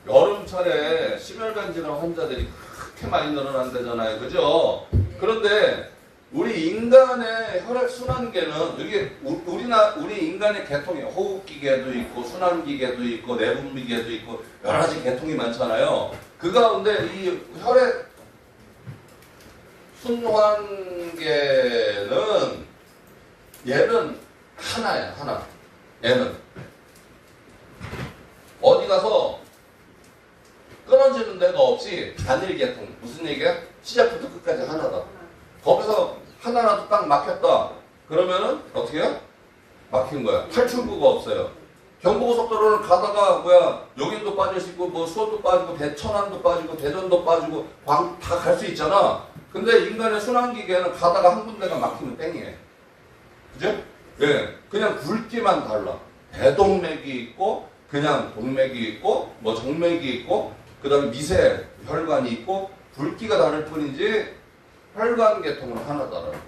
여름철에 심혈관 질환 환자들이 그렇게 많이 늘어난다잖아요. 그죠? 그런데 우리 인간의 혈액순환계는 이게 우리 인간의 계통이 호흡기계도 있고 순환기계도 있고 내분비계도 있고 여러 가지 계통이 많잖아요. 그 가운데 이 혈액 순환계는 얘는 하나야, 하나. 얘는 어디 가서 끊어지는 데가 없이 단일 계통. 무슨 얘기야? 시작부터 끝까지 하나다. 거기서 하나라도 딱 막혔다. 그러면은 어떻게 해요? 막힌 거야. 탈출구가 없어요. 경부고속도로를 가다가 여긴도 빠질 수 있고 수원도 빠지고 천안도 빠지고 대전도 빠지고 다 갈 수 있잖아. 근데 인간의 순환기계는 가다가 한 군데가 막히면 땡이에요. 그죠? 예, 그냥 굵기만 달라. 대동맥이 있고 그냥 동맥이 있고 정맥이 있고 그 다음에 미세 혈관이 있고 굵기가 다를 뿐이지 혈관계통은 하나다라는.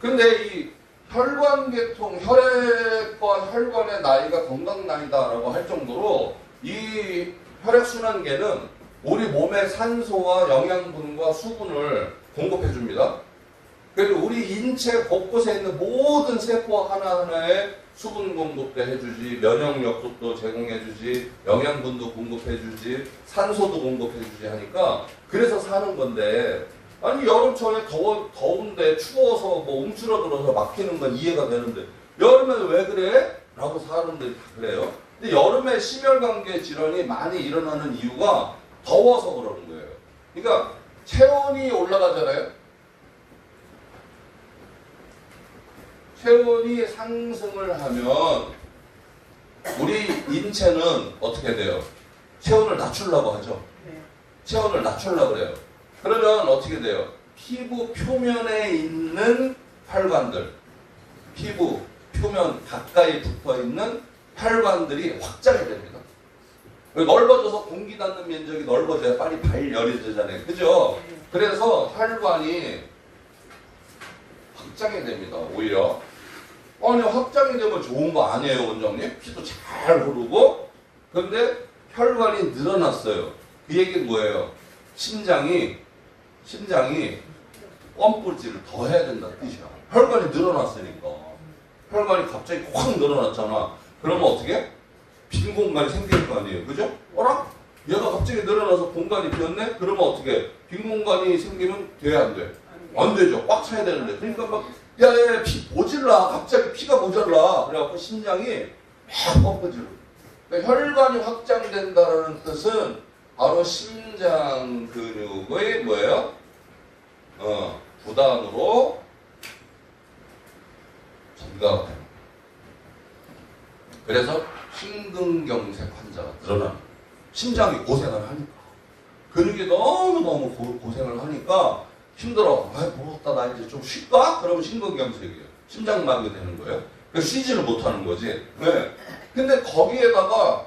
근데 이 혈관계통, 혈액과 혈관의 나이가 건강 나이다라고 할 정도로 이 혈액순환계는 우리 몸에 산소와 영양분과 수분을 공급해 줍니다. 그래서 우리 인체 곳곳에 있는 모든 세포 하나하나에 수분 공급도 해주지, 면역력도 제공해주지, 영양분도 공급해주지, 산소도 공급해주지 하니까 그래서 사는 건데, 아니 여름철에 더운데 추워서 움츠러들어서 막히는 건 이해가 되는데 여름에는 왜 그래? 라고 사람들이 다 그래요. 근데 여름에 심혈관계 질환이 많이 일어나는 이유가 더워서 그러는 거예요. 그러니까 체온이 올라가잖아요. 체온이 상승을 하면 우리 인체는 어떻게 돼요? 체온을 낮추려고 하죠. 체온을 낮추려고 그래요. 그러면 어떻게 돼요? 피부 표면에 있는 혈관들, 피부 표면 가까이 붙어있는 혈관들이 확장이 됩니다. 넓어져서 공기 닿는 면적이 넓어져야 빨리 발열이 되잖아요. 그죠? 그래서 혈관이 확장이 됩니다. 오히려. 아니 확장이 되면 좋은 거 아니에요, 원장님? 피도 잘 흐르고. 근데 혈관이 늘어났어요. 그 얘기는 뭐예요? 심장이 펌프질을 더 해야 된다는 뜻이야. 혈관이 늘어났으니까. 혈관이 갑자기 확 늘어났잖아. 그러면 어떻게? 빈 공간이 생길 거 아니에요. 그죠? 어라? 얘가 갑자기 늘어나서 공간이 비었네? 그러면 어떻게? 빈 공간이 생기면 돼, 안 돼? 안 되죠. 꽉 차야 되는데. 그러니까 막 야, 피 모질라. 갑자기 피가 모자라. 그래갖고 심장이 막 펌프질러. 그러니까 혈관이 확장된다는 뜻은 바로 심장 근육의 뭐예요? 부담으로 증가가 됩니다. 그래서 심근경색 환자가 늘어나는. 심장이 고생을 하니까. 근육이 너무너무 고생을 하니까 힘들어. 무겁다. 나 이제 좀 쉴까? 그러면 심근경색이에요. 심장마비 되는 거예요. 그래서 쉬지를 못하는 거지. 네. 근데 거기에다가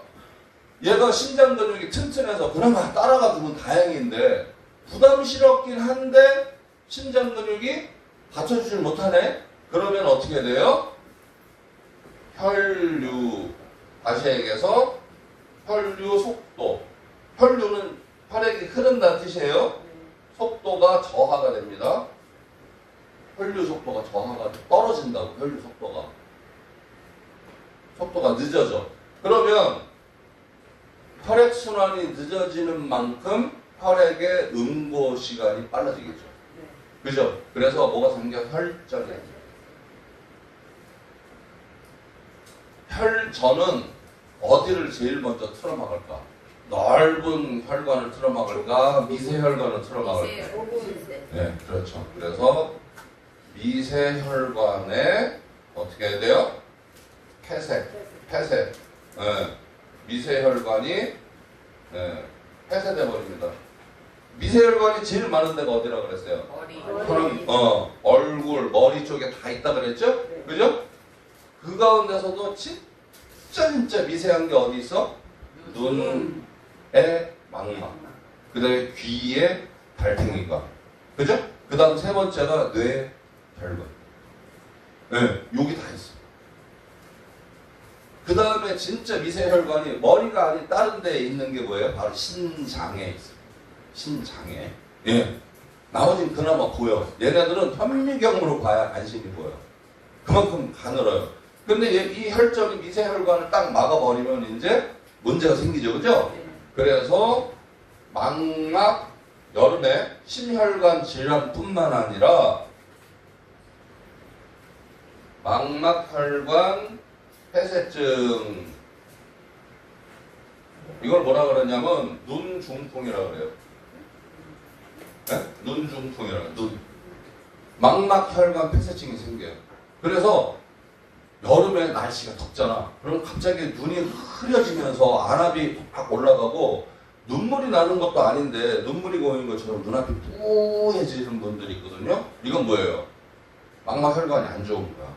얘가 심장 근육이 튼튼해서 그나마 따라가 주면 다행인데 부담스럽긴 한데 심장 근육이 받쳐주질 못하네? 그러면 어떻게 돼요? 혈류, 다시 얘기해서 혈류 속도. 혈류는 혈액이 흐른다는 뜻이에요. 속도가 저하가 됩니다. 혈류 속도가 저하가 떨어진다고. 혈류 속도가 늦어져. 그러면 혈액순환이 늦어지는 만큼 혈액의 응고 시간이 빨라지겠죠. 그죠? 그래서 뭐가 생겨? 혈전이. 혈전은 어디를 제일 먼저 틀어막을까? 넓은 혈관을 틀어막을까? 미세혈관을 틀어막을까? 네, 그렇죠. 그래서 미세혈관에 어떻게 해야 돼요? 폐쇄. 네. 미세혈관이 폐쇄돼 버립니다. 미세혈관이 제일 많은 데가 어디라 그랬어요? 머리. 얼굴, 머리 쪽에 다 있다 그랬죠? 그죠? 그 가운데서도 진짜 미세한 게 어디 있어? 눈에 망막. 그 다음에 귀에 달팽이가. 그죠? 그 다음 세 번째가 뇌혈관. 네, 여기 다 있어. 그 다음에 진짜 미세혈관이 머리가 아닌 다른 데에 있는 게 뭐예요? 바로 신장에 있어요. 신장에. 예. 나머지는 그나마 보여. 얘네들은 현미경으로 봐야 간신히 보여. 그만큼 가늘어요. 근데 이 혈점이 미세혈관을 딱 막아버리면 이제 문제가 생기죠. 그죠? 그래서 망막, 여름에 심혈관 질환뿐만 아니라 망막혈관 폐쇄증, 이걸 뭐라 그러냐면 눈중풍이라 그래요. 네? 눈중풍이라 그래요. 눈. 망막혈관 폐쇄증이 생겨요. 그래서 여름에 날씨가 덥잖아. 그럼 갑자기 눈이 흐려지면서 안압이 팍 올라가고 눈물이 나는 것도 아닌데 눈물이 고이는 것처럼 눈앞이 뿌해지는 분들이 있거든요. 이건 뭐예요? 망막혈관이 안 좋은 거야.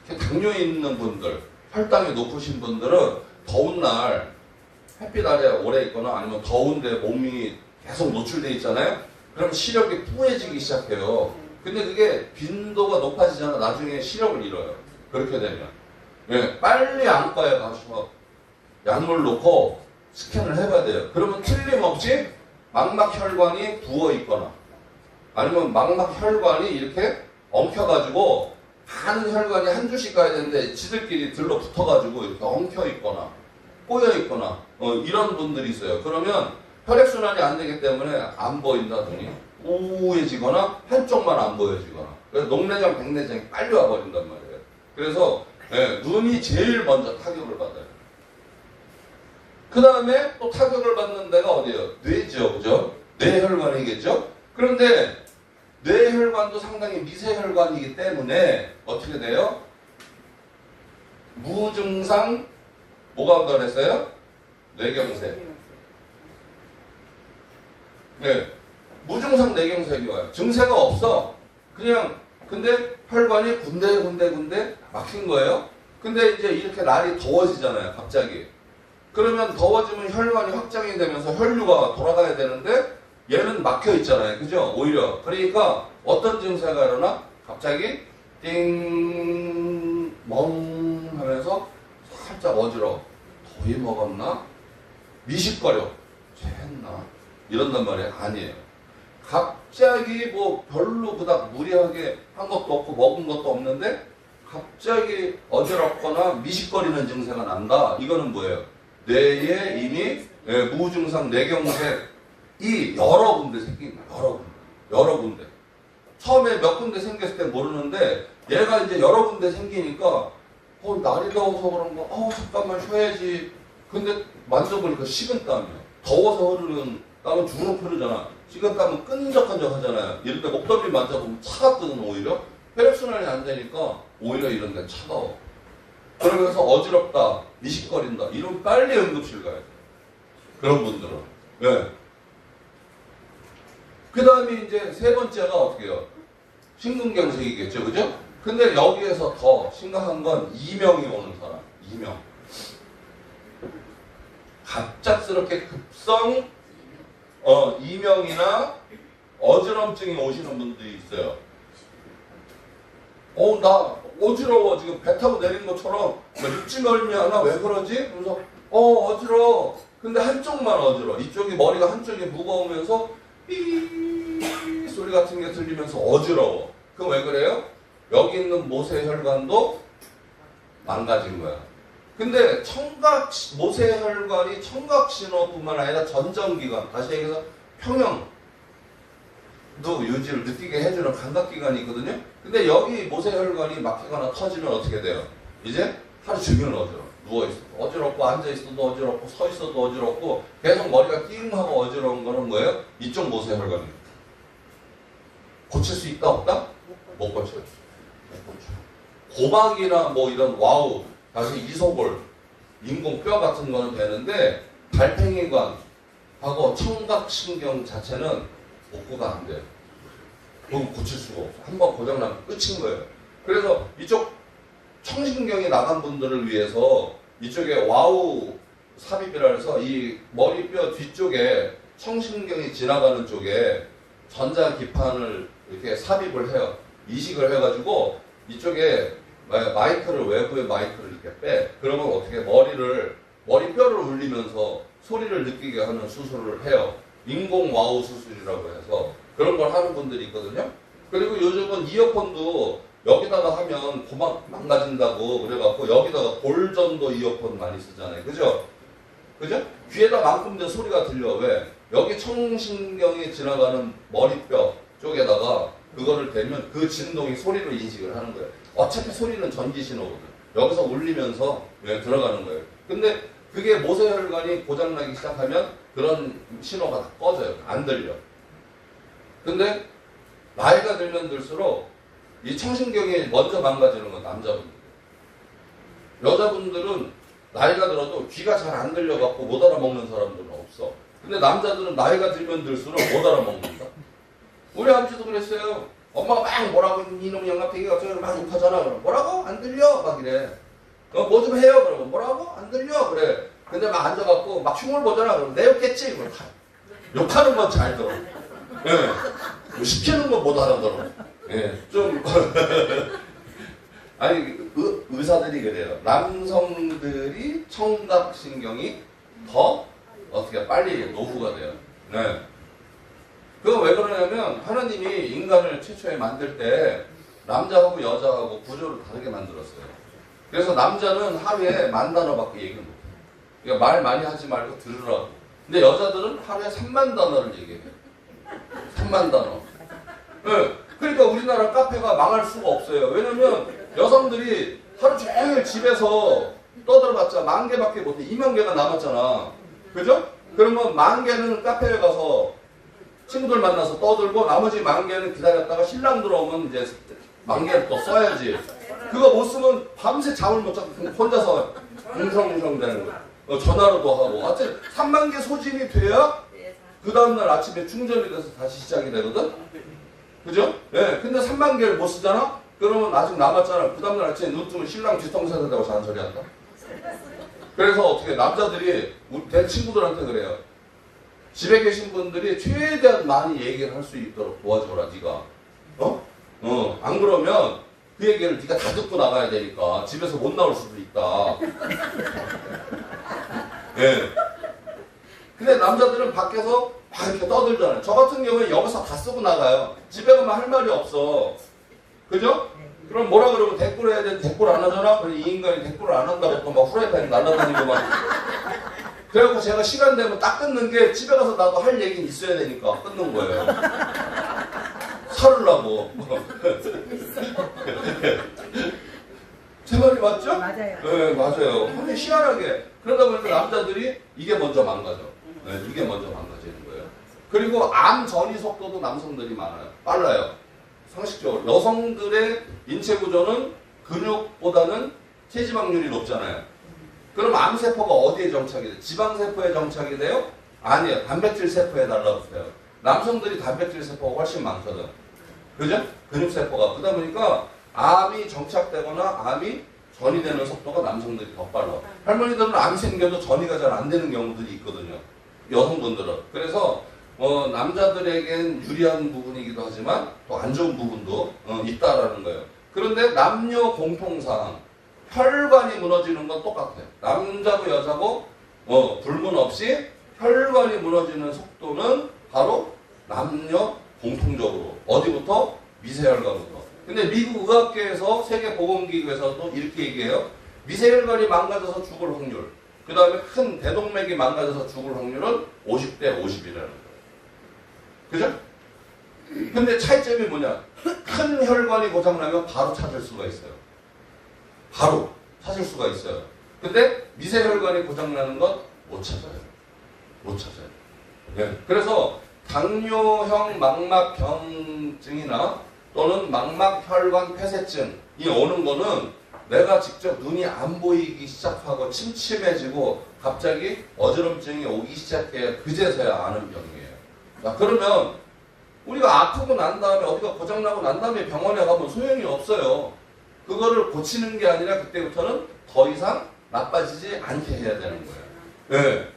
특히 당뇨 있는 분들, 혈당이 높으신 분들은 더운 날 햇빛 아래 오래 있거나 아니면 더운데 몸이 계속 노출돼 있잖아요. 그럼 시력이 뿌해지기 시작해요. 근데 그게 빈도가 높아지잖아. 나중에 시력을 잃어요. 그렇게 되면. 예, 빨리 안과에 가서 약물 놓고 스캔을 해봐야 돼요. 그러면 틀림없이 망막혈관이 부어있거나 아니면 망막혈관이 이렇게 엉켜가지고 가는 혈관이 한 줄씩 가야 되는데 지들끼리 들러붙어가지고 이렇게 엉켜있거나 꼬여있거나 이런 분들이 있어요. 그러면 혈액순환이 안 되기 때문에 안 보인다 눈이 우해지거나 한쪽만 안 보여지거나 그래서 녹내장, 백내장이 빨리 와버린단 말이에요. 그래서 눈이 제일 먼저 타격을 받아요. 그 다음에 또 타격을 받는 데가 어디예요? 뇌죠. 그죠? 뇌혈관이겠죠? 그런데 뇌혈관도 상당히 미세혈관이기 때문에 어떻게 돼요? 무증상 뭐가 온다고 그랬어요? 뇌경색. 네. 무증상 뇌경색이 와요. 증세가 없어. 그냥 근데 혈관이 군데 막힌 거예요. 근데 이제 이렇게 날이 더워지잖아요. 갑자기. 그러면 더워지면 혈관이 확장이 되면서 혈류가 돌아가야 되는데 얘는 막혀 있잖아요. 그죠? 오히려. 그러니까 어떤 증세가 일어나? 갑자기 띵, 멍 하면서 살짝 어지러워. 더위 먹었나? 미식거려. 쟤했나? 이런단 말이에요. 아니에요. 갑자기 뭐 별로 그닥 무리하게 한 것도 없고 먹은 것도 없는데 갑자기 어지럽거나 미식거리는 증세가 난다. 이거는 뭐예요? 뇌에 이미 무증상 뇌경색이 여러 군데 생긴 거예요. 여러 군데. 처음에 몇 군데 생겼을 때 모르는데 얘가 이제 여러 군데 생기니까 날이 더워서 그런가? 잠깐만 쉬어야지. 근데 만져보니까 식은땀이야. 더워서 흐르는 땀은 주르륵 흐르잖아. 식은땀은 끈적끈적 하잖아요. 이럴 때 목덜미 만져보면 차갑거든 오히려. 혈액순환이 안 되니까 오히려 이런 데 차가워. 그러면서 어지럽다, 미식거린다. 이러면 빨리 응급실 가야 돼. 그런 분들은. 네. 그 다음에 이제 세 번째가 어떻게 해요? 심근경색이겠죠. 그죠? 근데 여기에서 더 심각한 건 이명이 오는 사람. 이명. 갑작스럽게 급성 이명이나 어지럼증이 오시는 분들이 있어요. 나 어지러워. 지금 배 타고 내린 것처럼 입지멀미하나? 왜 그러지? 그래서 어지러워. 근데 한쪽만 어지러워. 이쪽이 머리가 한쪽이 무거우면서 삐 소리 같은 게 들리면서 어지러워. 그럼 왜 그래요? 여기 있는 모세혈관도 망가진 거야. 근데 모세혈관이 청각신호뿐만 아니라 전정기관, 다시 얘기해서 평형도 유지를 느끼게 해주는 감각기관이 있거든요. 근데 여기 모세혈관이 막히거나 터지면 어떻게 돼요? 이제 하루 종일 어지러워. 누워있어도 어지럽고, 앉아있어도 어지럽고, 서있어도 어지럽고, 계속 머리가 띵하고 어지러운 거는 뭐예요? 이쪽 모세혈관입니다. 고칠 수 있다 없다? 못 고쳐요. 못 고쳐요. 고막이나 뭐 이런 와우, 다시 이소골, 인공 뼈 같은 거는 되는데 달팽이관하고 청각신경 자체는 복구가 안 돼요. 그건 고칠 수가 없어. 한번 고장나면 끝인 거예요. 그래서 이쪽 청신경이 나간 분들을 위해서 이쪽에 와우 삽입이라 해서 이 머리뼈 뒤쪽에 청신경이 지나가는 쪽에 전자기판을 이렇게 삽입을 해요. 이식을 해가지고 이쪽에 마이크를 외부의 마이크를 이렇게 빼. 그러면 어떻게 머리뼈를 울리면서 소리를 느끼게 하는 수술을 해요. 인공 와우 수술이라고 해서 그런 걸 하는 분들이 있거든요. 그리고 요즘은 이어폰도 여기다가 하면 고막 망가진다고 그래갖고 여기다가 골전도 이어폰 많이 쓰잖아요. 그죠? 그죠? 귀에다 만큼된 소리가 들려. 왜? 여기 청신경이 지나가는 머리뼈 쪽에다가 그거를 대면 그 진동이 소리로 인식을 하는 거예요. 어차피 소리는 전기 신호거든. 여기서 울리면서 들어가는 거예요. 근데 그게 모세혈관이 고장나기 시작하면 그런 신호가 다 꺼져요. 안 들려. 근데 나이가 들면 들수록 이 청신경이 먼저 망가지는 건 남자분들. 여자분들은 나이가 들어도 귀가 잘 안 들려갖고 못 알아먹는 사람들은 없어. 근데 남자들은 나이가 들면 들수록 못 알아먹는다. 우리 아버지도 그랬어요. 엄마가 막 뭐라고 이놈 영감탱이가 저를 막 욕하잖아. 그럼 뭐라고? 안 들려? 막 이래. 뭐 좀 해요? 그러면 뭐라고? 안 들려? 그래. 근데 막 앉아갖고 막 흉을 보잖아. 그럼 내 욕겠지? 그럼 욕하는 건 잘 들어. 예. 시키는 건 못 알아들어. 예. 좀 아니 의사들이 그래요. 남성들이 청각신경이 더 어떻게 빨리 노후가 돼요. 네. 그거 왜 그러냐면 하나님이 인간을 최초에 만들 때 남자하고 여자하고 구조를 다르게 만들었어요. 그래서 남자는 하루에 10,000단어밖에 얘기를 못해요. 그러니까 말 많이 하지 말고 들으라고. 근데 여자들은 하루에 30,000단어를 얘기해요. 30,000단어. 네. 그러니까 우리나라 카페가 망할 수가 없어요. 왜냐면 여성들이 하루 종일 집에서 떠들어봤자 10,000개밖에 못해. 20,000개가 남았잖아. 그죠? 그러면 10,000개는 카페에 가서 친구들 만나서 떠들고 나머지 10,000개는 기다렸다가 신랑 들어오면 이제 10,000개를 또 써야지. 그거 못 쓰면 밤새 잠을 못 자고 혼자서 웅성웅성 되는 거야. 전화로도 하고. 하여튼 30,000개 소진이 돼야 그 다음날 아침에 충전이 돼서 다시 시작이 되거든? 그죠? 예. 네. 근데 30,000개를 못 쓰잖아? 그러면 아직 남았잖아. 그 다음날 아침에 눈 뜨면 신랑 뒤통수에다 대고 잔소리 한다. 그래서 어떻게 남자들이 내 친구들한테 그래요. 집에 계신 분들이 최대한 많이 얘기를 할 수 있도록 도와줘라, 네가. 안 그러면 그 얘기를 네가 다 듣고 나가야 되니까 집에서 못 나올 수도 있다. 예. 근데 남자들은 밖에서 막 이렇게 떠들잖아요. 저 같은 경우에 여기서 다 쓰고 나가요. 집에 가면 할 말이 없어. 그죠? 그럼 뭐라 그러면 댓글 해야 되는데 댓글 안 하잖아? 그럼 이 인간이 댓글을 안 한다고 또 막 후라이팬 날라다니고 막. 그래갖고 제가 시간 되면 딱 끊는 게 집에 가서 나도 할 얘기는 있어야 되니까 끊는 거예요. 살으려고. 제 말이 맞죠? 맞아요. 네, 맞아요. 근데 희한하게. 그러다 보니까 남자들이 이게 먼저 망가져. 네, 이게 먼저 망가지는 거예요. 그리고 암 전이 속도도 남성들이 많아요. 빨라요. 상식적으로. 여성들의 인체 구조는 근육보다는 체지방률이 높잖아요. 그럼 암세포가 어디에 정착이 돼요? 지방세포에 정착이 돼요? 아니에요. 단백질 세포에 달라붙어요. 남성들이 단백질 세포가 훨씬 많거든. 그죠? 근육세포가. 그러다 보니까 암이 정착되거나 암이 전이 되는 속도가 남성들이 더 빨라. 할머니들은 암이 생겨도 전이가 잘 안 되는 경우들이 있거든요. 여성분들은. 그래서 남자들에겐 유리한 부분이기도 하지만 또 안 좋은 부분도 있다라는 거예요. 그런데 남녀 공통상 혈관이 무너지는 건 똑같아요. 남자고 여자고 불문 없이 혈관이 무너지는 속도는 바로 남녀 공통적으로 어디부터? 미세혈관부터. 근데 미국 의학계에서 세계보건기구에서도 이렇게 얘기해요. 미세혈관이 망가져서 죽을 확률, 그 다음에 큰 대동맥이 망가져서 죽을 확률은 50대 50이라는 거예요. 그죠? 근데 차이점이 뭐냐? 큰 혈관이 고장나면 바로 찾을 수가 있어요. 바로 찾을 수가 있어요. 근데 미세혈관이 고장나는 건 못 찾아요. 못 찾아요. 네. 그래서 당뇨형 망막병증이나 또는 망막혈관 폐쇄증이 오는 거는 내가 직접 눈이 안 보이기 시작하고 침침해지고 갑자기 어지럼증이 오기 시작해야 그제서야 아는 병이에요. 자, 그러면 우리가 아프고 난 다음에 어디가 고장나고 난 다음에 병원에 가면 소용이 없어요. 그거를 고치는 게 아니라 그때부터는 더 이상 나빠지지 않게 해야 되는 거예요. 예.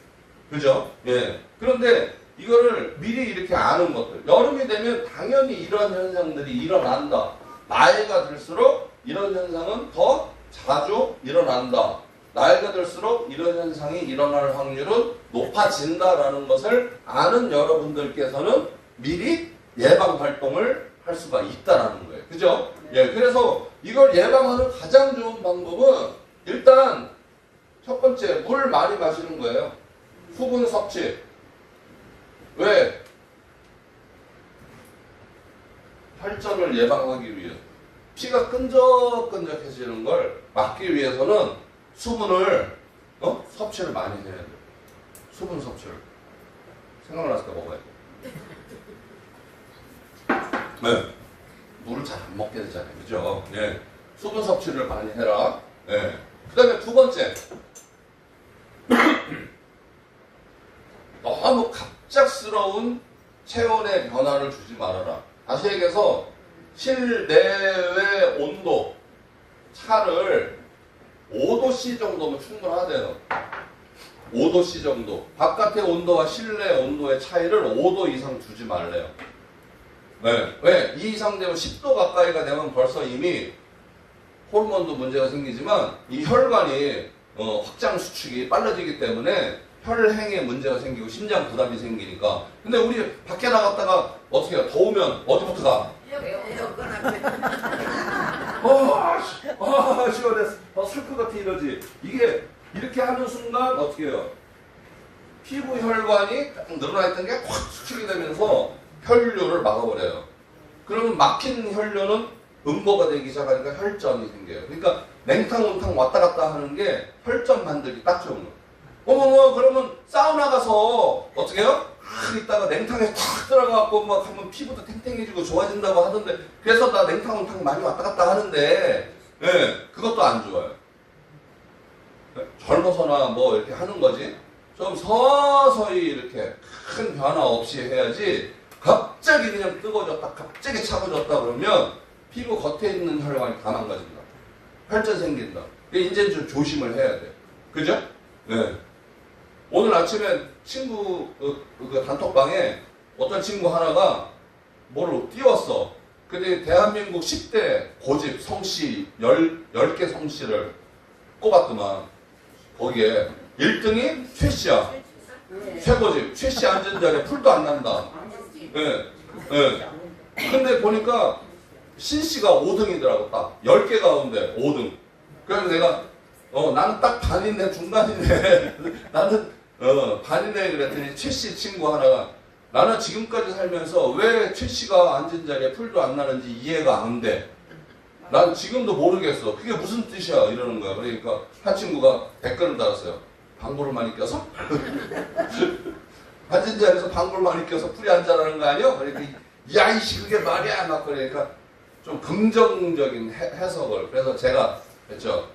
그죠? 예. 그런데 이거를 미리 이렇게 아는 것들. 여름이 되면 당연히 이러한 현상들이 일어난다. 나이가 들수록 이런 현상은 더 자주 일어난다. 나이가 들수록 이런 현상이 일어날 확률은 높아진다라는 것을 아는 여러분들께서는 미리 예방 활동을 할 수가 있다라는 거예요. 그죠? 예, 그래서 이걸 예방하는 가장 좋은 방법은 일단 첫 번째 물 많이 마시는 거예요. 수분 섭취. 왜? 혈전을 예방하기 위해 피가 끈적끈적해지는 걸 막기 위해서는 수분을 섭취를 많이 해야 돼요. 수분 섭취를 생각났을 때 먹어야 돼요. 네. 물을 잘 안 먹게 되잖아요. 그죠? 예. 수분 섭취를 많이 해라. 예. 그 다음에 두 번째. 너무 갑작스러운 체온의 변화를 주지 말아라. 다시 얘기해서 실내외 온도 차를 5도C 정도면 충분하대요. 5도C 정도. 바깥의 온도와 실내 온도의 차이를 5도 이상 두지 말래요. 네. 왜? 2 이상 되면 10도 가까이가 되면 벌써 이미 호르몬도 문제가 생기지만 이 혈관이 확장 수축이 빨라지기 때문에 혈행에 문제가 생기고 심장 부담이 생기니까. 근데 우리 밖에 나갔다가 어떻게 해요? 더우면 어디부터 가? 시원해. 설 것 같아 이러지. 이게 이렇게 하는 순간 어떻게 해요? 피부 혈관이 딱 늘어나 있던 게 확 수축이 되면서 혈류를 막아버려요. 그러면 막힌 혈류는 음보가 되기 시작하니까 혈전이 생겨요. 그러니까 냉탕 온탕 왔다 갔다 하는 게 혈전 만들기 딱 좋은 거예요. 그러면 사우나 가서 어떻게 해요? 이따가 냉탕에 탁 들어가갖고 막 하면 피부도 탱탱해지고 좋아진다고 하던데, 그래서 나 냉탕 온탕 많이 왔다 갔다 하는데, 예, 그것도 안 좋아요. 젊어서나 뭐 이렇게 하는 거지. 좀 서서히 이렇게 큰 변화 없이 해야지. 갑자기 그냥 뜨거워졌다, 갑자기 차가워졌다 그러면 피부 겉에 있는 혈관이 다 망가진다. 혈전 생긴다. 이제 좀 조심을 해야 돼. 그죠? 네. 오늘 아침에 친구 그 단톡방에 어떤 친구 하나가 뭐를 띄웠어. 근데 대한민국 10대 고집 성씨 10개 성씨를 꼽았더만 거기에 1등이 최씨야. 최고집. 최씨 앉은 자리에 풀도 안 난다. 예. 예. 근데 보니까 신씨가 5등이더라고. 딱 10개 가운데 5등. 그래서 내가 나는 딱 반이네, 중간이네. 나는 반이네 그랬더니 최씨 친구 하나가 나는 지금까지 살면서 왜 최씨가 앉은 자리에 풀도 안 나는지 이해가 안 돼. 난 지금도 모르겠어. 그게 무슨 뜻이야 이러는 거야. 그러니까 한 친구가 댓글을 달았어요. 방구를 많이 껴서? 앉은 자리에서 방구를 많이 껴서 풀이 안 자라는 거 아니야? 그러니까 야 이씨 그게 말이야 막 그러니까 좀 긍정적인 해석을. 그래서 제가 했죠.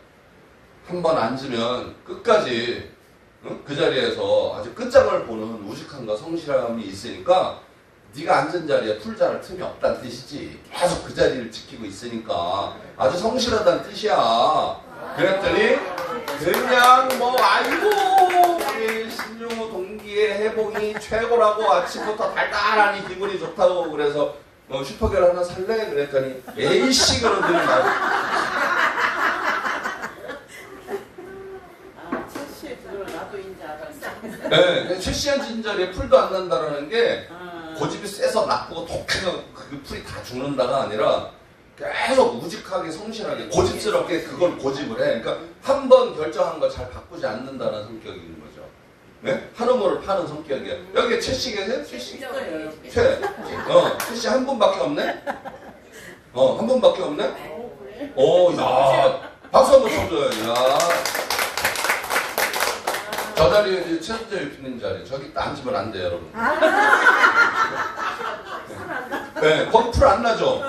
한번 앉으면 끝까지 그 자리에서 아주 끝장을 보는 우직함과 성실함이 있으니까 네가 앉은 자리에 풀 자랄 틈이 없다는 뜻이지. 계속 그 자리를 지키고 있으니까 아주 성실하다는 뜻이야. 그랬더니 그냥 뭐 아이고 우리 신용호 동기의 회복이 최고라고 아침부터 달달하니 기분이 좋다고 그래서 슈퍼겔 하나 살래? 그랬더니 에이씨 그러더니 네, 최씨 앉은 자리에 풀도 안 난다라는 게 고집이 세서 나쁘고 독해서 그 풀이 다 죽는다가 아니라 계속 우직하게 성실하게 고집스럽게 그걸 고집을 해. 그러니까 한 번 결정한 걸 잘 바꾸지 않는다는 성격이 있는 거죠. 네? 한우물을 파는 성격이에요. 여기 최씨 계세요? 최씨? 최씨 한 분밖에 없네? 한 분밖에 없네? 야 박수 한번 쳐줘요. 야. 저 자리에 이제 최순재 유피님 자리. 저기 앉으면 안 돼요, 여러분. 네, 거기 풀 안 나죠?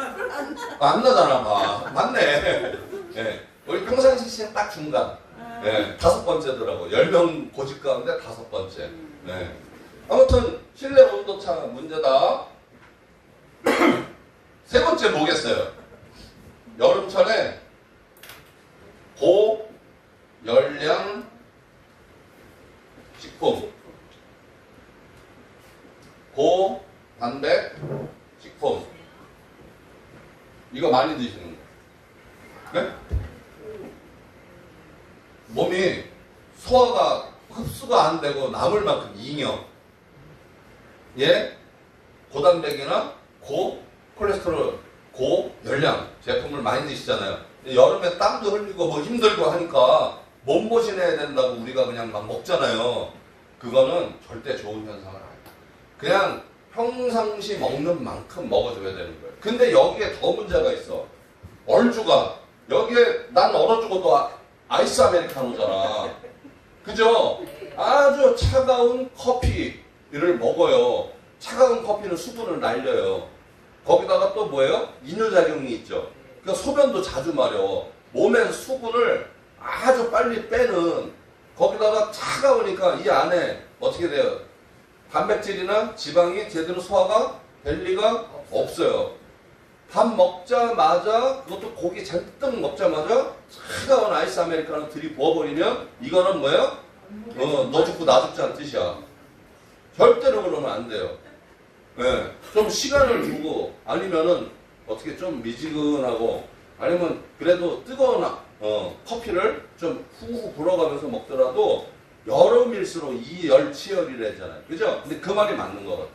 안 나잖아, 맞네. 네, 우리 평상시 씨는 딱 중간. 네, 5번째더라고. 10명 고집 가운데 5번째. 네. 아무튼, 실내 온도차 문제다. 세 번째 뭐겠어요? 여름철에 고열량 식품, 고단백 식품. 이거 많이 드시는 거. 네? 몸이 소화가 흡수가 안 되고 남을 만큼 잉여. 예? 고단백이나 고콜레스테롤, 고열량 제품을 많이 드시잖아요. 여름에 땀도 흘리고 뭐 힘들고 하니까 몸보신해야 된다고 우리가 그냥 막 먹잖아요. 그거는 절대 좋은 현상은 아니에요. 그냥 평상시 먹는 만큼 먹어줘야 되는 거예요. 근데 여기에 더 문제가 있어. 얼죽아. 여기에 난 얼어 죽어도 아이스 아메리카노잖아. 그죠? 아주 차가운 커피를 먹어요. 차가운 커피는 수분을 날려요. 거기다가 또 뭐예요? 이뇨작용이 있죠. 그러니까 소변도 자주 마려. 몸의 수분을 아주 빨리 빼는, 거기다가 차가우니까 이 안에 어떻게 돼요? 단백질이나 지방이 제대로 소화가 될 리가 없어요. 밥 먹자마자, 그것도 고기 잔뜩 먹자마자 차가운 아이스 아메리카노 들이부어버리면 이거는 뭐예요? 너 죽고 나 죽자는 뜻이야. 절대로 그러면 안 돼요. 네, 좀 시간을 두고, 아니면은 어떻게 좀 미지근하고, 아니면 그래도 뜨거운 커피를 좀 후후 불어가면서 먹더라도 여름일수록 이열치열이라잖아요. 그죠? 근데 그 말이 맞는 것 같아요.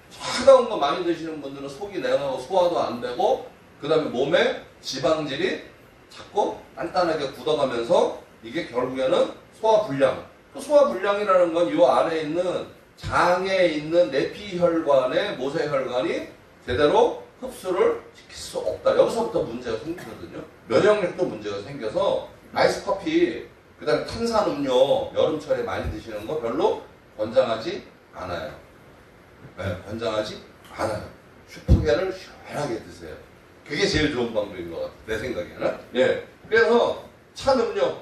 차가운 거 많이 드시는 분들은 속이 냉하고 소화도 안 되고, 그 다음에 몸에 지방질이 자꾸 단단하게 굳어가면서 이게 결국에는 소화불량. 소화불량이라는 건 이 안에 있는 장에 있는 내피혈관의 모세혈관이 제대로 흡수를 시킬 수 없다. 여기서부터 문제가 생기거든요. 면역력도 문제가 생겨서 아이스 커피, 그 다음에 탄산음료 여름철에 많이 드시는 거 별로 권장하지 않아요. 네, 권장하지 않아요. 슈퍼겔을 시원하게 드세요. 그게 제일 좋은 방법인 것 같아요. 내 생각에는. 예. 그래서 찬 음료.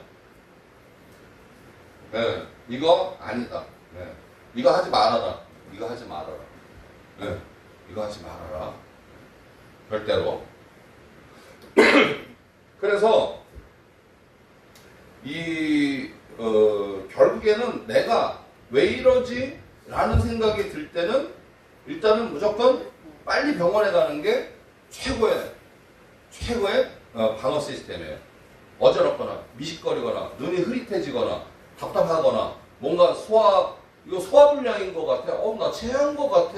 예. 이거 아니다. 예. 이거 하지 말아라. 이거 하지 말아라. 예. 이거 하지 말아라. 절대로. 그래서 결국에는 내가 왜 이러지? 라는 생각이 들 때는 일단은 무조건 빨리 병원에 가는 게 최고의 방어 시스템이에요. 어지럽거나 미식거리거나 눈이 흐릿해지거나 답답하거나 뭔가 이거 소화불량인 것 같아. 나 체한 것 같아.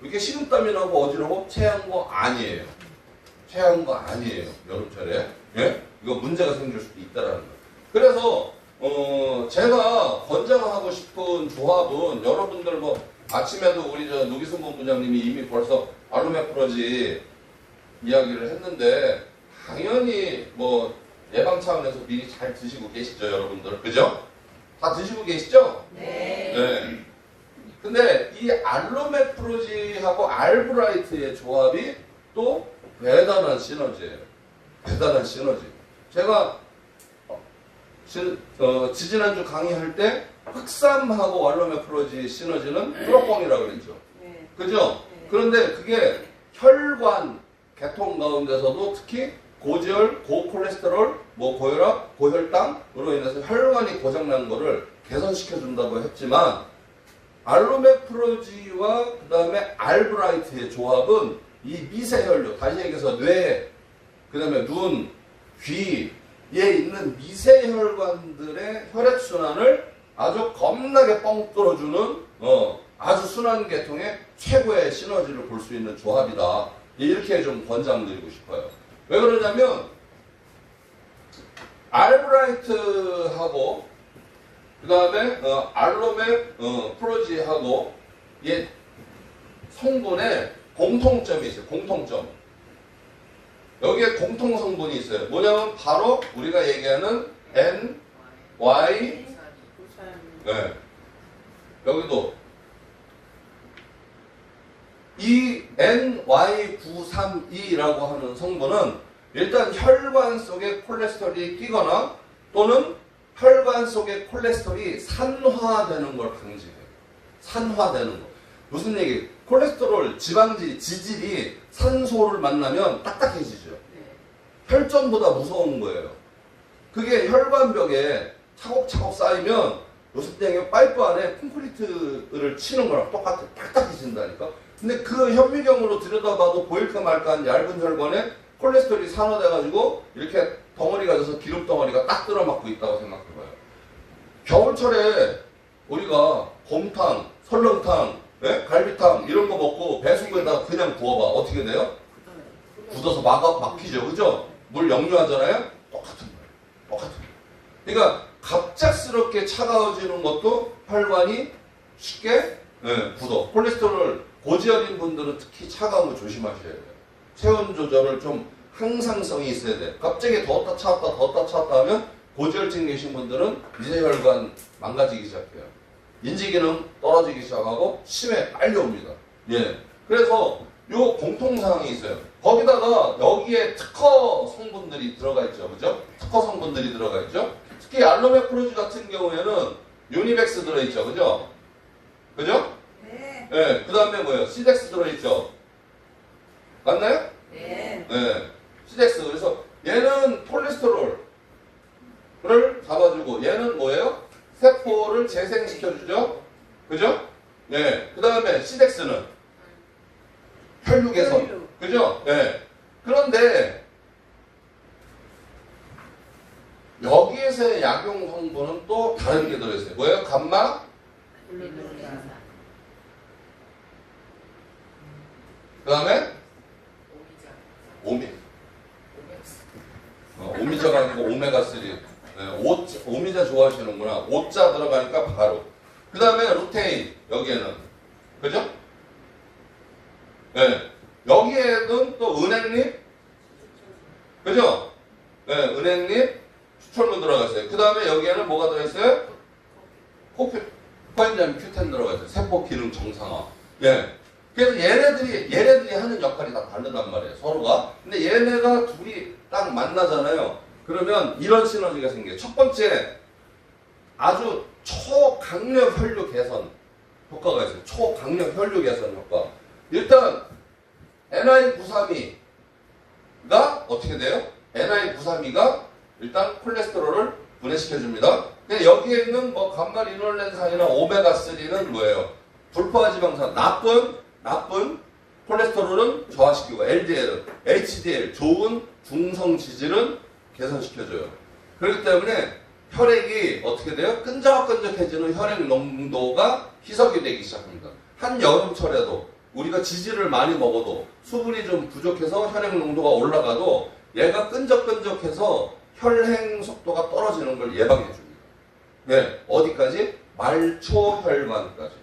이렇게 식은땀이 나고 어지러워? 체한 거 아니에요. 체한 거 아니에요. 여름철에. 예? 이거 문제가 생길 수도 있다라는 거예요. 그래서 제가 권장하고 싶은 조합은 여러분들 뭐 아침에도 우리 노기순 본부장님이 이미 벌써 알로메프로지 이야기를 했는데 당연히 뭐 예방 차원에서 미리 잘 드시고 계시죠, 여러분들. 그죠? 다 드시고 계시죠? 네. 네. 근데 이 알로메프로지하고 알브라이트의 조합이 또 대단한 시너지예요. 대단한 시너지. 제가 지지난주 강의할 때 흑삼하고 알로메프로지 시너지는 뚜러뻥이라고 그랬죠. 네. 그죠? 네. 그런데 그게 혈관 계통 가운데서도 특히 고지혈, 고콜레스테롤, 고혈압, 고혈당으로 인해서 혈관이 고장난 거를 개선시켜준다고 했지만 알로메프로지와 그 다음에 알브라이트의 조합은 이 미세혈류, 다시 얘기해서 뇌, 그 다음에 눈, 귀에 있는 미세혈관들의 혈액순환을 아주 겁나게 뻥 뚫어주는 아주 순환 계통의 최고의 시너지를 볼 수 있는 조합이다. 이렇게 좀 권장드리고 싶어요. 왜 그러냐면 알브라이트하고 그 다음에 알로메프로지하고 성분에 공통점이 있어요. 공통점. 여기에 공통 성분이 있어요. 뭐냐면 바로 우리가 얘기하는 N, Y, 네. 여기도 이 NY932라고 하는 성분은 일단 혈관 속에 콜레스테롤이 끼거나 또는 혈관 속에 콜레스테롤이 산화되는 걸 방지해요. 산화되는 거. 무슨 얘기? 콜레스테롤, 지방질, 지질이 산소를 만나면 딱딱해지죠. 혈전보다 무서운 거예요. 그게 혈관벽에 차곡차곡 쌓이면 요즘땡에 파이프 안에 콘크리트를 치는 거랑 똑같아. 딱딱해진다니까. 근데 그 현미경으로 들여다봐도 보일까 말까한 얇은 혈관에 콜레스테롤이 산화돼가지고 이렇게 덩어리가 돼서 기름 덩어리가 딱 들어맞고 있다고 생각해봐요. 겨울철에 우리가 곰탕, 설렁탕, 네? 갈비탕 이런 거 먹고 배수구에다가 그냥 부어봐. 어떻게 돼요? 굳어서 막히죠. 그죠? 물 역류하잖아요? 똑같은 거예요. 똑같은 거예요. 그러니까 갑작스럽게 차가워지는 것도 혈관이 쉽게 굳어. 콜레스테롤 고지혈인 분들은 특히 차가운 거 조심하셔야 돼요. 체온 조절을 좀 항상성이 있어야 돼요. 갑자기 더웠다 차왔다 하면 고지혈증 계신 분들은 미세혈관 망가지기 시작해요. 인지기능 떨어지기 시작하고 심해 빨리 옵니다. 예. 그래서 요 공통사항이 있어요. 거기다가 여기에 특허 성분들이 들어가 있죠. 그죠? 특허 성분들이 들어가 있죠. 특히 알로메크로즈 같은 경우에는 유니백스 들어있죠. 그죠? 그죠? 네. 네. 그 다음에 뭐예요? 시덱스 들어있죠. 맞나요? 네. 네. 시덱스. 그래서 얘는 콜레스테롤을 잡아주고 얘는 뭐예요? 세포를 재생시켜주죠. 그죠? 네. 그 다음에 시덱스는 혈류 개선. 그죠? 네. 그런데 여기에서의 약용 성분은 또 다른 게 들어있어요. 뭐예요? 감마? 그 다음에? 오미자가 아니고 오메가3. 네, 오미자 좋아하시는구나. 오자 들어가니까 바로. 그 다음에 루테인. 여기에는. 그죠? 네. 여기에는 또 은행잎. 그죠? 네, 은행잎. 추출물 들어가 있어요. 그 다음에 여기에는 뭐가 들어있어요? 코엔자임 Q10 들어가 있어요. 세포 기능 정상화. 예. 그래서 얘네들이 하는 역할이 다 다르단 말이에요. 서로가. 근데 얘네가 둘이 딱 만나잖아요. 그러면 이런 시너지가 생겨요. 첫 번째, 아주 초강력 혈류 개선 효과가 있어요. 초강력 혈류 개선 효과. 일단, NI932가 어떻게 돼요? NI932가 일단 콜레스테롤을 분해시켜줍니다. 근데 여기에 있는 뭐 감마리놀렌산이나 오메가3는 뭐예요? 불포화지방산, 나쁜 콜레스테롤은 저하시키고 LDL은, HDL, 좋은 중성 지질은 개선시켜줘요. 그렇기 때문에 혈액이 어떻게 돼요? 끈적끈적해지는 혈액 농도가 희석이 되기 시작합니다. 한여름철에도 우리가 지질을 많이 먹어도 수분이 좀 부족해서 혈액 농도가 올라가도 얘가 끈적끈적해서 혈행 속도가 떨어지는 걸 예방해 줍니다. 네, 어디까지? 말초혈관까지.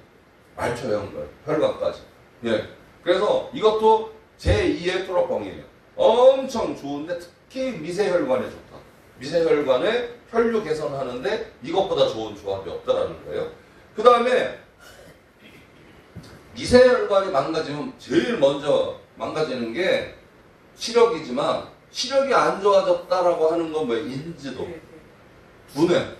말초혈관까지. 예. 그래서 이것도 제2의 뚜러뻥이에요. 엄청 좋은데 특히 미세혈관에 좋다. 미세혈관에 혈류 개선하는데 이것보다 좋은 조합이 없다라는 거예요. 그 다음에 미세혈관이 망가지면 제일 먼저 망가지는 게 시력이지만 시력이 안 좋아졌다라고 하는 건 뭐예요? 인지도. 두뇌.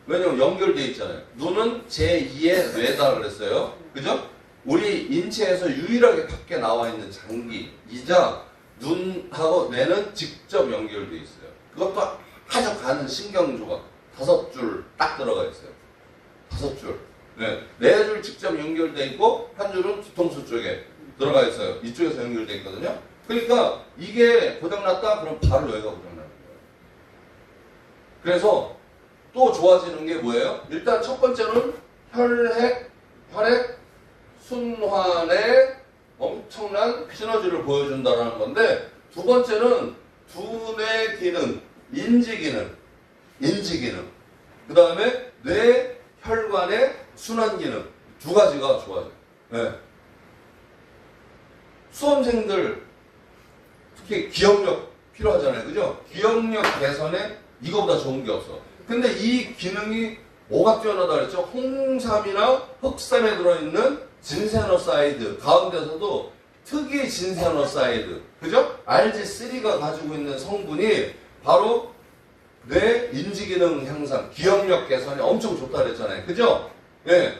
왜냐면 연결되어 있잖아요. 눈은 제2의 뇌다 그랬어요. 그죠? 우리 인체에서 유일하게 밖에 나와 있는 장기이자 눈하고 뇌는 직접 연결되어 있어요. 그것도 아주 가는 신경조각 5줄 딱 들어가 있어요. 5줄. 네. 4줄 직접 연결되어 있고 한 줄은 뒤통수 쪽에 들어가 있어요. 이쪽에서 연결되어 있거든요. 그러니까 이게 고장났다? 그럼 바로 여기가 고장나는 거예요. 그래서 또 좋아지는 게 뭐예요? 일단 첫 번째는 혈액 순환에 엄청난 시너지를 보여준다는 건데 두 번째는 두뇌 기능, 인지 기능, 그 다음에 뇌 혈관의 순환 기능 두 가지가 좋아져요. 네. 수험생들 특히 기억력 필요하잖아요. 그죠? 기억력 개선에 이거보다 좋은 게 없어. 근데 이 기능이 뭐가 뛰어나다 그랬죠? 홍삼이나 흑삼에 들어있는 진세노사이드 가운데서도 특이 진세노사이드 그죠? RG3가 가지고 있는 성분이 바로 뇌 인지기능 향상, 기억력 개선에 엄청 좋다 그랬잖아요. 그죠? 예.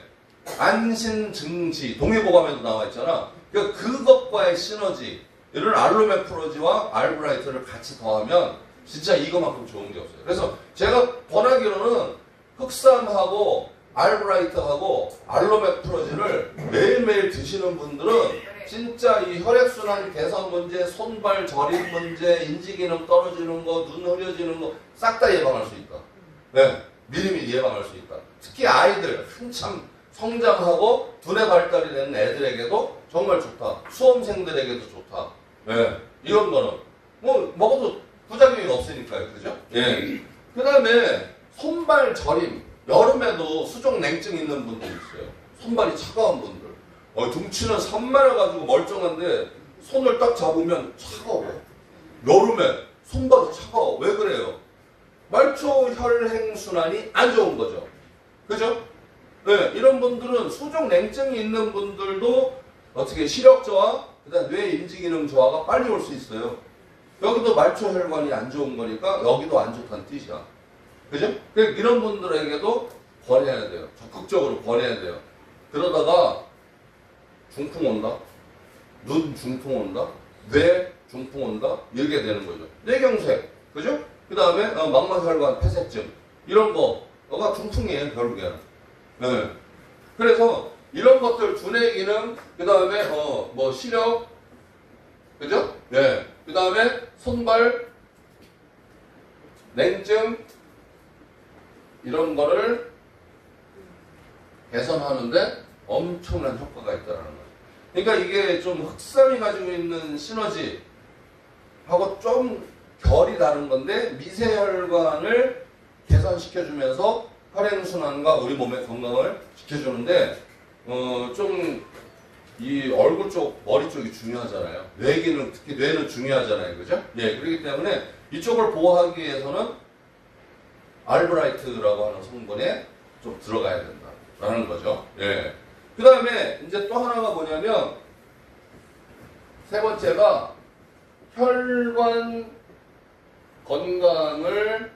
안신증지, 동의보감에도 나와 있잖아. 그러니까 그것과의 시너지, 이런 알로메프로지와 알브라이트를 같이 더하면 진짜 이거만큼 좋은 게 없어요. 그래서 제가 권하기로는 흑삼하고 알브라이트하고 알로메프로진을 매일매일 드시는 분들은 진짜 이 혈액순환 개선 문제, 손발 저림 문제, 인지기능 떨어지는 거, 눈 흐려지는 거 싹 다 예방할 수 있다. 네, 미리미리 예방할 수 있다. 특히 아이들 한참 성장하고 두뇌 발달이 되는 애들에게도 정말 좋다. 수험생들에게도 좋다. 네, 이런 거는 뭐 먹어도 부작용이 없으니까요, 그죠? 예. 그 다음에 손발 저림. 여름에도 수족 냉증 있는 분들 있어요. 손발이 차가운 분들. 등치는 산만해가지고 멀쩡한데 손을 딱 잡으면 차가워. 여름에 손발이 차가워. 왜 그래요? 말초 혈행순환이 안 좋은 거죠. 그죠? 네, 이런 분들은 수족 냉증이 있는 분들도 어떻게 시력 저하, 그다음 뇌 인지 기능 저하가 빨리 올 수 있어요. 여기도 말초 혈관이 안 좋은 거니까 여기도 안 좋다는 뜻이야. 그죠? 이런 분들에게도 권해야 돼요. 적극적으로 권해야 돼요. 그러다가 중풍 온다, 눈 중풍 온다, 뇌 중풍 온다, 이렇게 되는 거죠. 뇌경색, 그죠? 그 다음에 망막혈관 폐쇄증, 이런 거가 중풍이에요, 결국에는. 네. 그래서 이런 것들 두뇌 기능, 그 다음에 뭐 시력, 그죠? 네. 그 다음에 손발, 냉증, 이런 거를 개선하는데 엄청난 효과가 있다는 거예요. 그러니까 이게 좀 흑삼이 가지고 있는 시너지하고 좀 결이 다른 건데 미세혈관을 개선시켜주면서 혈행순환과 우리 몸의 건강을 지켜주는데 좀 이 얼굴 쪽, 머리 쪽이 중요하잖아요. 뇌 기능, 특히 뇌는 중요하잖아요. 그죠? 예, 그렇기 때문에 이쪽을 보호하기 위해서는 알브라이트라고 하는 성분에 좀 들어가야 된다라는 거죠. 예. 그 다음에 이제 또 하나가 뭐냐면 세 번째가 혈관 건강을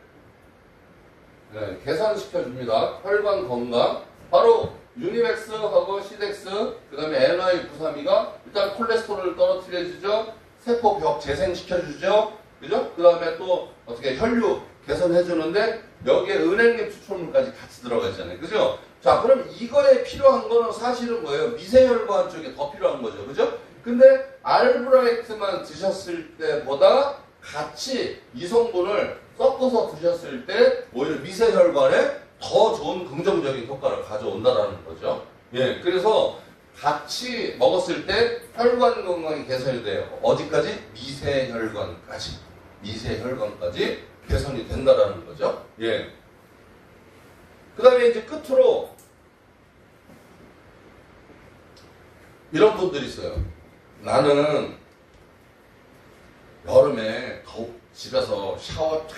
개선시켜줍니다. 혈관 건강. 바로 유니백스하고 시덱스, 그 다음에 NI932가 일단 콜레스테롤을 떨어뜨려주죠. 세포벽 재생시켜주죠. 그죠? 그 다음에 또 어떻게 혈류 개선해주는데 여기에 은행잎 추출물까지 같이 들어가 있잖아요. 그죠? 자, 그럼 이거에 필요한 거는 사실은 뭐예요? 미세혈관 쪽에 더 필요한 거죠. 그죠? 근데 알브라이트만 드셨을 때보다 같이 이 성분을 섞어서 드셨을 때 오히려 미세혈관에 더 좋은 긍정적인 효과를 가져온다라는 거죠. 예, 그래서 같이 먹었을 때 혈관 건강이 개선이 돼요. 어디까지? 미세혈관까지. 미세혈관까지 개선이 된다라는 거죠. 예. 그 다음에 이제 끝으로 이런 분들이 있어요. 나는 여름에 집에서 샤워 탁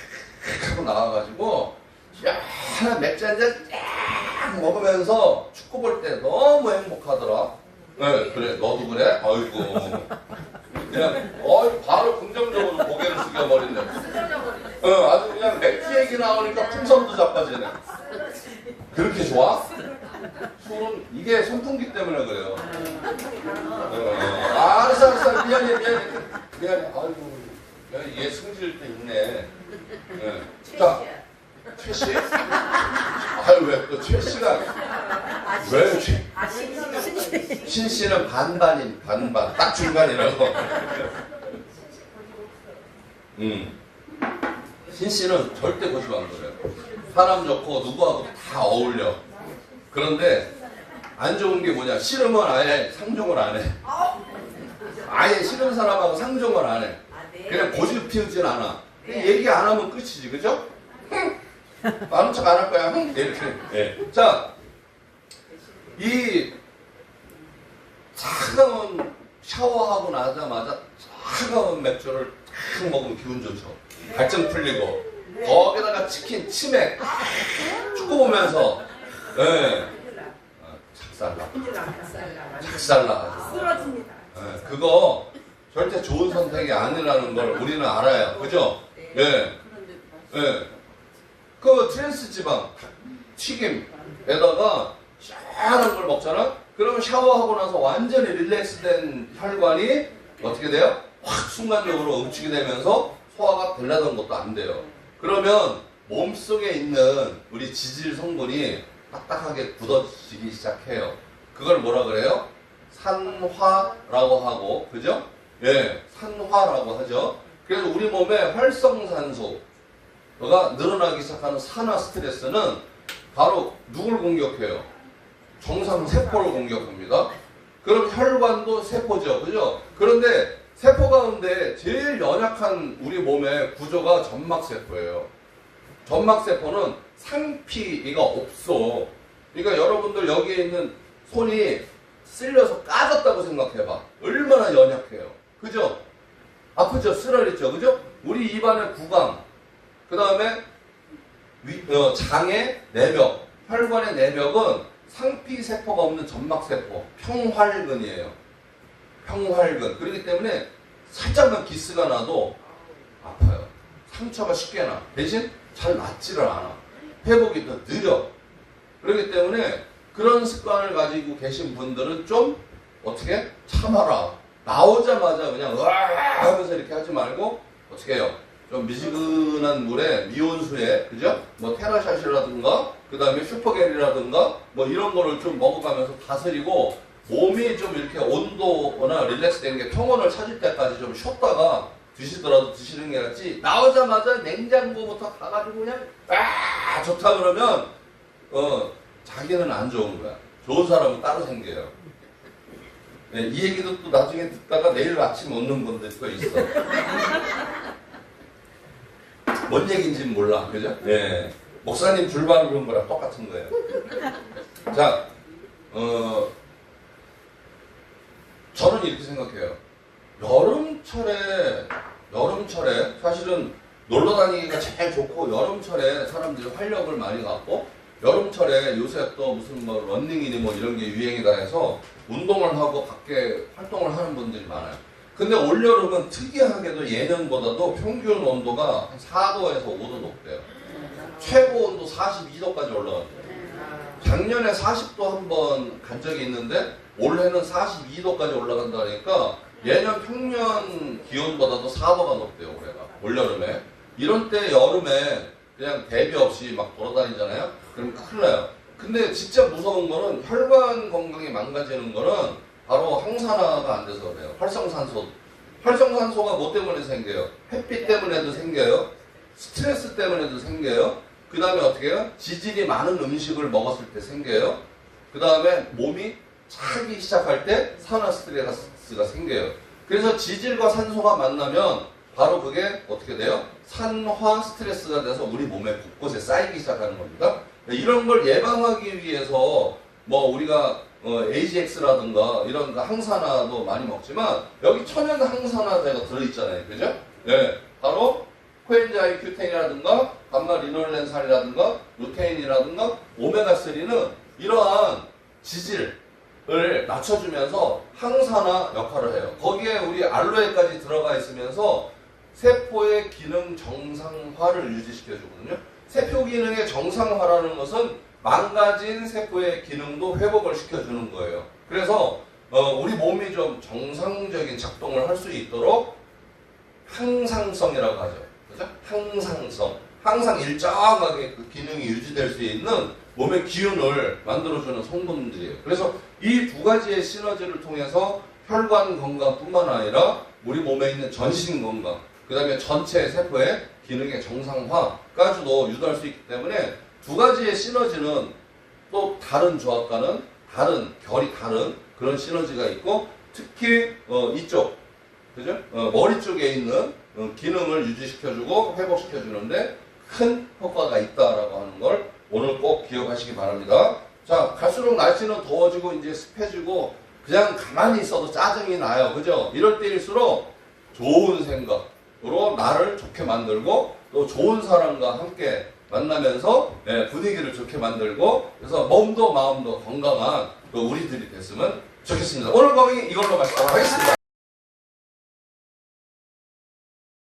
하고 나와가지고 시원한 맥주 한잔 쫙 먹으면서 축구 볼 때 너무 행복하더라. 네, 그래. 너도 그래? 아이고. 그냥 바로 긍정적으로 고개를 숙여버린다. 아주 그냥 맥주 얘기 나오니까 풍선도 자빠지네. 그렇게 좋아? 술은 이게 선풍기 때문에 그래요. 알았어. 미안해. 아이고. 얘 승질 때 있네. 자, 최 씨? 아유, 왜 또 최 씨가? 왜 최? 신 씨는 반반. 딱 중간이라고. 신 씨는 절대 고집 안 그래요. 사람 좋고 누구하고 다 어울려. 그런데 안 좋은 게 뭐냐? 싫으면 아예 상종을 안 해. 아예 싫은 사람하고 상종을 안 해. 그냥 고집 피우진 않아. 얘기 안 하면 끝이지, 그죠? 아는 척 안 할 거야. 이렇게. 네. 자, 이 차가운 샤워하고 나자마자 차가운 맥주를 탁 먹으면 기분 좋죠. 갈증 풀리고 거기다가 치킨, 치맥 축구 보면서 작살나. 쓰러집니다. 그거 절대 좋은 선택이 아니라는 걸 우리는 알아요. 그죠? 예. 그 트랜스 지방 튀김에다가 시원한 걸 먹잖아? 그러면 샤워하고 나서 완전히 릴렉스된 혈관이 어떻게 돼요? 확 순간적으로 응축이 되면서 소화가 되려던 것도 안 돼요. 그러면 몸속에 있는 우리 지질 성분이 딱딱하게 굳어지기 시작해요. 그걸 뭐라 그래요? 산화라고 하고, 그죠? 예, 산화라고 하죠. 그래서 우리 몸에 활성산소가 늘어나기 시작하는 산화 스트레스는 바로 누굴 공격해요? 정상세포를 공격합니다. 그럼 혈관도 세포죠. 그죠? 그런데 세포 가운데 제일 연약한 우리 몸의 구조가 점막세포예요. 점막세포는 상피가 없어. 그러니까 여러분들 여기에 있는 손이 쓸려서 까졌다고 생각해봐. 얼마나 연약해요. 그죠? 아프죠? 쓰라렸죠? 그죠? 우리 입안의 구강, 그 다음에 장의 내벽, 혈관의 내벽은 상피세포가 없는 점막세포, 평활근이에요. 평활근. 그렇기 때문에 살짝만 기스가 나도 아파요. 상처가 쉽게 나. 대신 잘 낫지를 않아. 회복이 더 느려. 그렇기 때문에 그런 습관을 가지고 계신 분들은 좀 어떻게 참아라. 나오자마자 그냥 으아 하면서 이렇게 하지 말고 어떻게 해요? 좀 미지근한 물에 미온수에 그죠? 뭐 테라샷이라든가 그 다음에 슈퍼겔이라든가 뭐 이런 거를 좀 먹어가면서 다스리고 몸이 좀 이렇게 온도나 릴렉스 된 게 평온을 찾을 때까지 좀 쉬었다가 드시더라도 드시는 게 낫지. 나오자마자 냉장고부터 가가지고 그냥 좋다 그러면 자기는 안 좋은 거야. 좋은 사람은 따로 생겨요. 네, 이 얘기도 또 나중에 듣다가 내일 아침 웃는 분들도 있어. 뭔 얘기인지는 몰라. 그죠? 네. 목사님 줄바르는 그런 거랑 똑같은 거예요. 자, 저는 이렇게 생각해요. 여름철에 사실은 놀러 다니기가 제일 좋고 여름철에 사람들이 활력을 많이 갖고 여름철에 요새 또 무슨 뭐 런닝이니 뭐 이런 게 유행이다 해서 운동을 하고 밖에 활동을 하는 분들이 많아요. 근데 올여름은 특이하게도 예년보다도 평균 온도가 한 4도에서 5도 높대요. 최고 온도 42도까지 올라갔대요. 작년에 40도 한 번 간 적이 있는데 올해는 42도까지 올라간다 그러니까 예년 평년 기온보다도 4도가 높대요. 올해가. 올여름에. 이런 때 여름에 그냥 대비 없이 막 돌아다니잖아요. 그럼 큰일 나요. 근데 진짜 무서운 거는 혈관 건강이 망가지는 거는 바로 항산화가 안 돼서 그래요. 활성산소가 뭐 때문에 생겨요? 햇빛 때문에도 생겨요. 스트레스 때문에도 생겨요. 그 다음에 어떻게 해요? 지질이 많은 음식을 먹었을 때 생겨요. 그 다음에 몸이 차기 시작할 때 산화 스트레스가 생겨요. 그래서 지질과 산소가 만나면 바로 그게 어떻게 돼요? 산화 스트레스가 돼서 우리 몸의 곳곳에 쌓이기 시작하는 겁니다. 이런 걸 예방하기 위해서 뭐 우리가 AGX라든가 이런 항산화도 많이 먹지만 여기 천연 항산화제가 들어있잖아요. 그죠? 네. 바로 코엔자임 Q10이라든가 감마 리놀렌산이라든가 루테인이라든가 오메가3는 이러한 지질을 낮춰주면서 항산화 역할을 해요. 거기에 우리 알로에까지 들어가 있으면서 세포의 기능 정상화를 유지시켜주거든요. 세포 기능의 정상화라는 것은 망가진 세포의 기능도 회복을 시켜주는 거예요. 그래서 우리 몸이 좀 정상적인 작동을 할 수 있도록 항상성이라고 하죠. 그죠? 항상성. 항상 일정하게 그 기능이 유지될 수 있는 몸의 기운을 만들어주는 성분들이에요. 그래서 이 두 가지의 시너지를 통해서 혈관 건강뿐만 아니라 우리 몸에 있는 전신 건강, 그 다음에 전체 세포의 기능의 정상화까지도 유도할 수 있기 때문에 두 가지의 시너지는 또 다른 조합과는 결이 다른 그런 시너지가 있고 특히 이쪽, 그죠? 머리 쪽에 있는 기능을 유지시켜주고 회복시켜주는데 큰 효과가 있다라고 하는 걸 오늘 꼭 기억하시기 바랍니다. 자, 갈수록 날씨는 더워지고 이제 습해지고 그냥 가만히 있어도 짜증이 나요. 그죠? 이럴 때일수록 좋은 생각으로 나를 좋게 만들고 또 좋은 사람과 함께 만나면서 분위기를 좋게 만들고 그래서 몸도 마음도 건강한 우리들이 됐으면 좋겠습니다. 오늘 강의 이걸로 마치도록 하겠습니다.